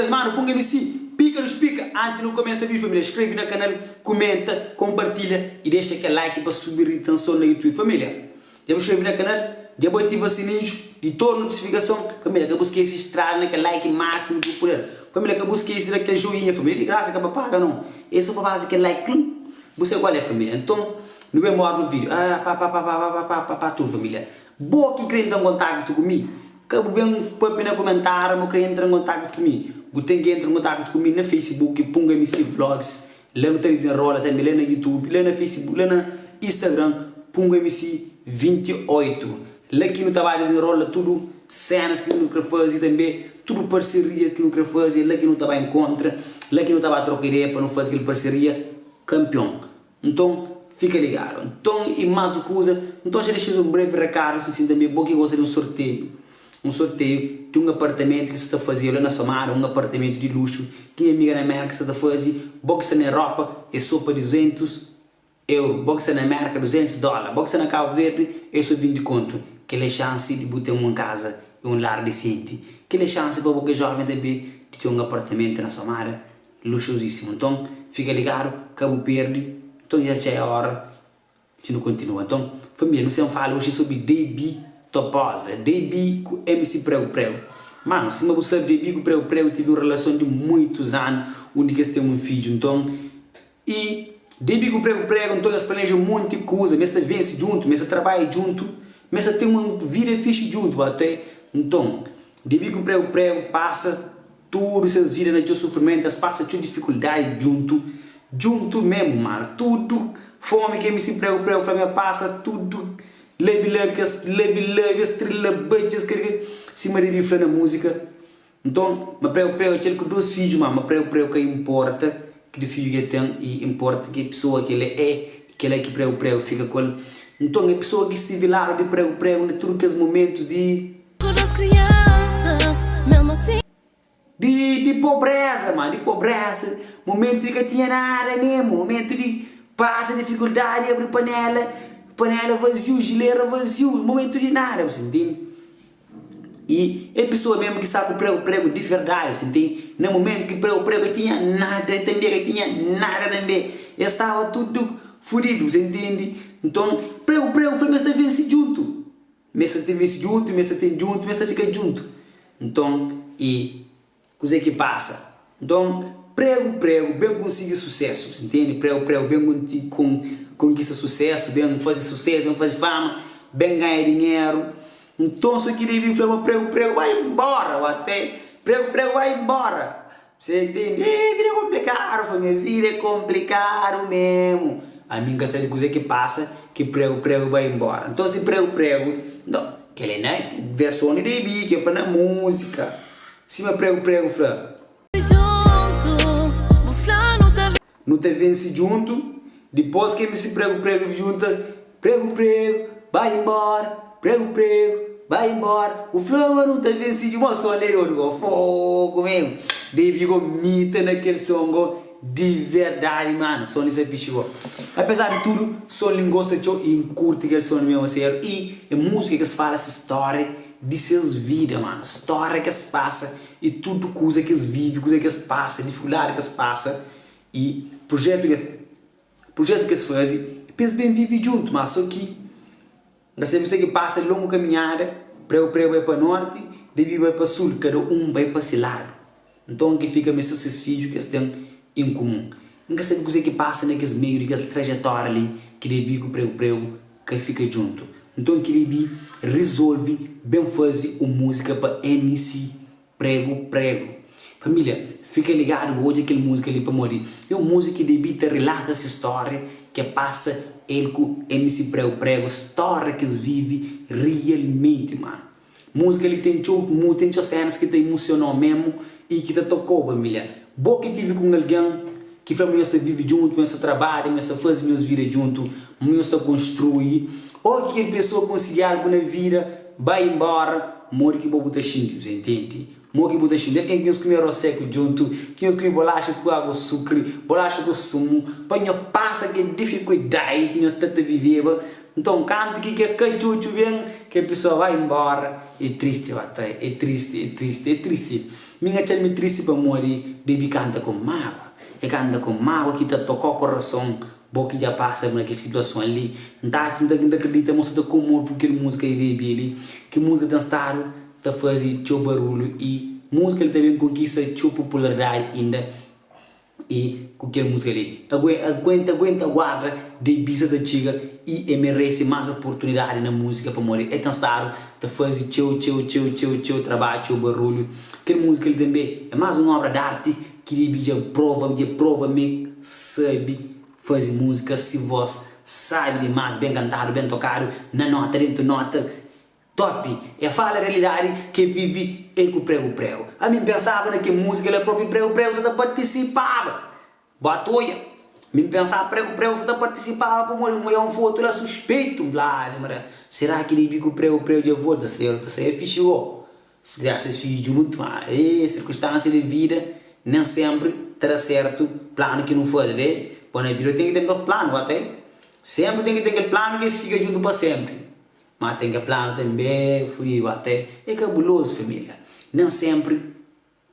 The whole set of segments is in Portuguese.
Mas mano, ponga-me assim, pica nos pica. Antes não começa a vídeo, família, inscreve no canal, comenta, compartilha e deixa aquele like para subir a intenção no YouTube, família. Já me inscreve no canal, já ativa o sininho de toda notificação, família, que eu busquei esse estrada naquele like máximo que poder. Família, que eu busquei esse naquele joinha, família, de graça que eu paga não. É só para fazer aquele like, você qual é, família? Então, não é morto no vídeo. Tudo, família. Boa que quer entrar em contato comigo. Que eu bem pôr no comentário, eu quero entrar em contato comigo. Você tem que entrar em contato comigo no Facebook, ponga MC Vlogs, lá no Telezinrola também, lá no YouTube, lá no Facebook, lá no Instagram, ponga MC 28. Lá aqui no Telezinrola, tudo cenas que eu quero fazer também, tudo parceria que eu quero fazer, lá que não estava em contra, lá que não estava a trocar ideia para não fazer aquela parceria campeão. Então, fica ligado. Então, e mais uma coisa, então já deixei um breve recado, assim também, porque eu gosto de um sorteio de um apartamento que você está fazendo lá na Samara, um apartamento de luxo, que minha amiga na América você está fazendo, boxa na Europa é só para 200 euros, boxa na América $200, boxa na Cabo Verde é só 20 conto, que é a chance de botar uma casa e um lar decente, que é a chance para qualquer jovem também de ter um apartamento na Samara, luxuosíssimo. Então, fica ligado, cabo perde, então já é a hora de não continuar. Então, família, não sei se falo hoje sobre DB Toposa, DB com MC Prego. Mano, se você sabe DB com Prego, tive uma relação de muitos anos, onde que tem um filho, então, e DB com Prego, então eles planejam muita coisa, mas você vence junto, mas você trabalha junto, mas você tem uma vida fixe junto, até, então, DB com Prego passa tudo, essas vidas na tua sofrimento, passa tua dificuldade junto mesmo, mano, tudo, fome que MC Prego, família passa tudo, leve, estrela, budgets, que se marido fala na música. Então, mas Prego, eu tenho dois filhos, mano, mas Prego que importa, que o filho que tem, e importa que a pessoa que ele é, que ele é que Prego fica com ele. Então, a pessoa que estive lá de Prego, em todos aqueles momentos de pobreza, mano, de pobreza, momento de que tinha nada mesmo, momento de passa dificuldade, abre panela vazio, geleira vazio, momento de nada, você entende? E a pessoa mesmo que está com Prego de verdade, você entende? No momento que Prego tinha nada também, estava tudo furido, você entende? Então, Prego foi, mas está vence junto, mas você vence junto, mas você fica junto. Então, e coisa que passa. Então, Prego, bem conseguir sucesso, você entende? Prego, bem conquista sucesso, bem fazer sucesso, bem fazer fama, bem ganhar dinheiro. Então, só queria vir falar, Prego, vai embora, até, Prego, vai embora. Você entende? Vida é complicado, família, vida é complicado mesmo. A minha sabe coisa que passa, que Prego vai embora. Então, se Prego, não, que ele não é versão de DB, que é para na música. Se me Prego, fala. Não te vence junto, depois que me se Prego junta, Prego, vai embora, Prego, vai embora. O Flama não te vence de uma soneira, fogo mesmo. Daí ficou mita naquele som de verdade, mano. Som isso é pichou. Apesar de tudo, som gosta de e curte aquele som mesmo, sério. E é música que se fala essa história de suas vidas, mano. História que se passa e tudo coisa que se vive, coisa que se passa, dificuldade que se passa. E projeto que se faz, pensa bem vive junto, mas só que você que passa longa caminhada, Prego vai para norte, DB vai para sul, cada um vai para esse lado. Então que fica mesmo esses filhos que têm em comum. Nunca sabe coisa que passa naqueles meios, naquela trajetória ali, que DB com Prego que fica junto. Então que DB resolve bem fazer uma música para MC Prego. Família, fica ligado hoje aquela música ali para morrer. É uma música que debita relata essa história que passa ele com MC Prego, história que eles vivem realmente, mano. Música ali tem cenas que te emocionou mesmo e que te tocou, família. Boa que tive com alguém que família vive junto, começa a trabalhar, começa a fazer minhas vidas junto, começa a construir. Ou que a pessoa conseguir algo na vida, vai embora, morre que bobo xingue, você entende? Morre que bobo xingue, quem quer comer arroz seco junto, quem comer bolacha com água, açúcar, bolacha com sumo, põe passa que dificuldade, que tenta viver, Então, canto que é cachucho bem, que a pessoa vai embora. É triste, é triste, é triste, é triste. Minha tia me triste para morrer, baby canta com mágoa. E canta com mágoa que tá tocou o coração. Boa que já passa naquela situação ali. Não acredita, mas está comove aquela música ali. Que música dançar, tá fazendo teu barulho. E música ele também conquista teu popularidade ainda. E com aquela música ali. Aguenta, guarda, de bisa da chiga e merece mais oportunidade na música para morrer. É tão staro, tá fazendo teu trabalho, teu barulho. Aquela música ali também é mais uma obra de arte que ele já prova, me sabe fazer música, se você sabe demais, bem cantado, bem tocado, na nota, dentro nota, top. É fala a realidade que vive ele com prego. A mim pensava que música era próprio prego, você tá participava. Batoia. Me pensava prego, você tá participava para morrer um foto lá suspeito, blá, será que ele vive com prego de volta, certo? Isso aí é fichou. Se graças filhos junto, circunstância de vida, nem sempre terá certo plano que não foi, né? Quando a vida tem que ter um plano, até. Sempre tem que ter aquele plano que fica junto para sempre. Mas tem que plano também, frio até. É cabuloso, família. Nem sempre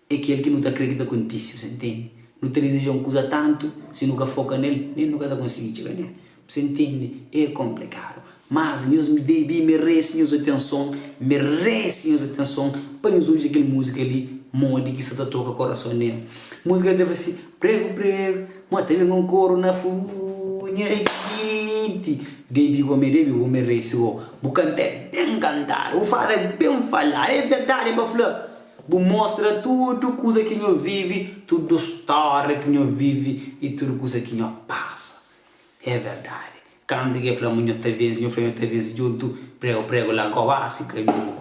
é aquele que não está acreditando contigo, você entende? Não te deseja uma coisa tanto, se nunca foca nele, nem nunca está conseguindo chegar nele. Você entende? É complicado. Mas Deus me dê bem, merece minha atenção, para nos ouvir aquela música ali, mode que você toca o coração nele. Música deve ser prego, mas também um coro na funha e quente. Devi merece o cantar bem cantar, o falar bem falar, é verdade, para falar. Mostra tudo coisa que eu vive, tudo história que eu vive e tudo coisa que eu passa. É verdade. Quando eu falo muito vezes junto, prego lá goasi caminho.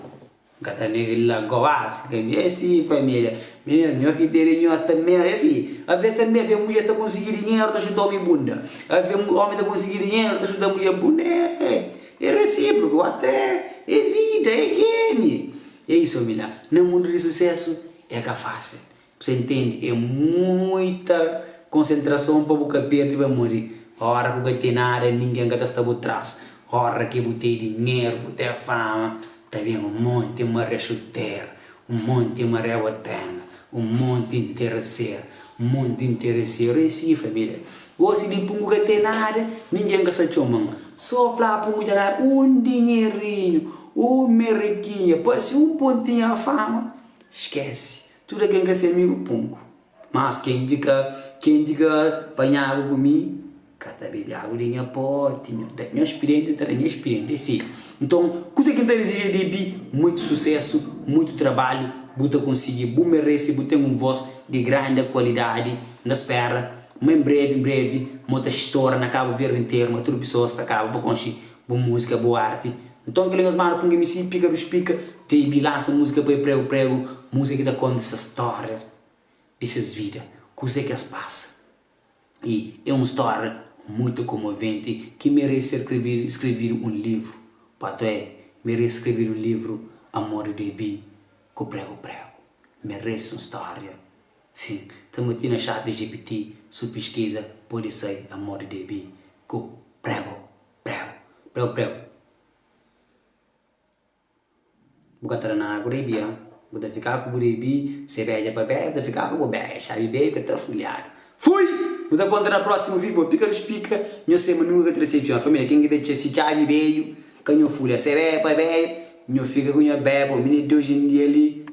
Catanega lá goasi caminho. É sim, família. Menino, aqui tem também é assim. A ver também a mulher tá conseguir dinheiro, tá ajudando a minha bunda. A ver homem tá conseguir dinheiro, tá ajudando a minha bunda. É recíproco, até é vida, é game. É isso, família. No mundo de sucesso é que é fácil. Você entende? É muita concentração para você perder para morrer. Hora que você tem nada, ninguém que está por trás. Hora que você tem dinheiro, você tem fama, está vendo um monte de maré chuteira, um monte de maré watanga, um monte de interesseiro, É sim, família. Você de pungo que tem nada, ninguém que está chamando. Só falar pungo já um dinheirinho, um merrequinho, pode ser um pontinho a fama. Esquece. Tudo aquilo que é amigo pungo. Mas quem diga apanhava comigo, cada bebê aguinha potinho, minha experiência, sim. Então, coisa que tem desejo de muito sucesso, muito trabalho, você conseguir, você merece, você tem uma voz de grande qualidade, na espera, mas em breve, muita história na Cabo Verde inteiro, mas tudo pessoas que acabam para conseguir boa música, boa arte. Então, que nós mano, põe me se pica, te lança música para prego, música que dá conta dessas histórias, dessas vidas, coisa que as passa. E é uma história muito comovente que merece escrever um livro. Merece escrever um livro, Amor de Bi, com prego. Merece uma história. Sim, estamos aqui na chat GPT, sua pesquisa, pode ser Amor de Bi, com prego. Vou cantar na Gurebi, vou ficar com o Gurebi, se veja para bem, vou ficar com o bem, chave bem, que está folhado. Fui! Vou dar conta no próximo vídeo, pica nos pica, não sei mais nunca recepção. Família, quem quer se chave bem, canho folha, se veja para bem, não fica com o bebo, menino de hoje em dia ali,